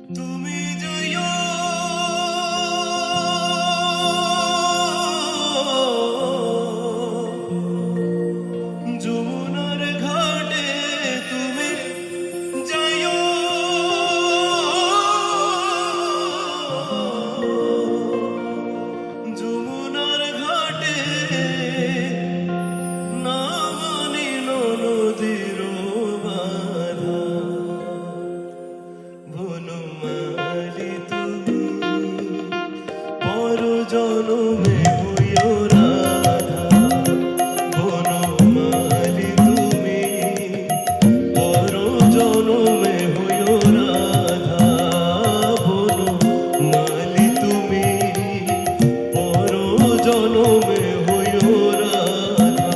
তুমি জয়ো যমুনার ঘাটে তুমি জয়ো যমুনার ঘাটে না মানিল নদীর বাধা বনমালী তুমি পর জনমে হইও রাধা বনমালী তুমি পর জনমে হইও রাধা বনমালী তুমি পর জনমে হইও রাধা।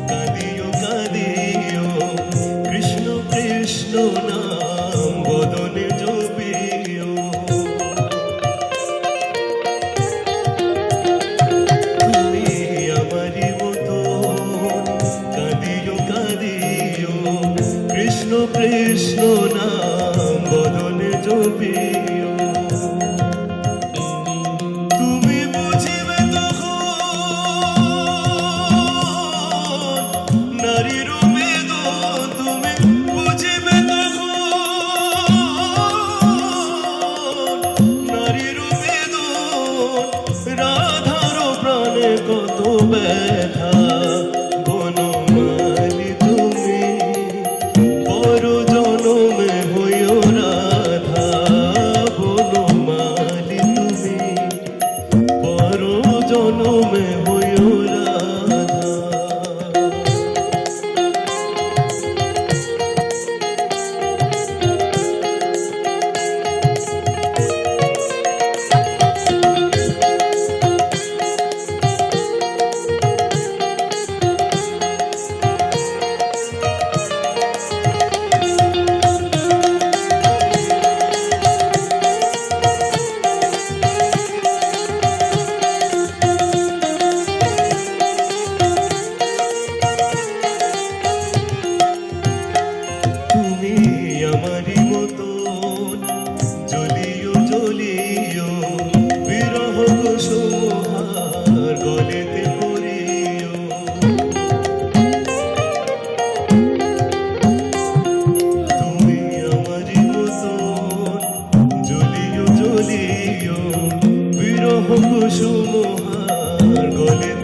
কাঁদিও কাঁদিও কৃষ্ণ কৃষ্ণ নাম বদনে জপিও তুমি আমারি মতো কাঁদিও কাঁদিও কৃষ্ণ কৃষ্ণ নাম বদনে জপিও তুমি বুঝিবে নারীর বেদন তুমি বুঝিবে নারীর বেদন রাধার প্রাণে কত ব্যথা বনমালী তুমি পর জনমে হইও রাধা বনমালী তুমি পর জনমে হইও রাধা। আমারি মতন জ্বলিও জ্বলিও বিরহ সোহার গলেতে পড়িও তুমি আমারি মতন জ্বলিও জ্বলিও বিরহ সোহার গলেতে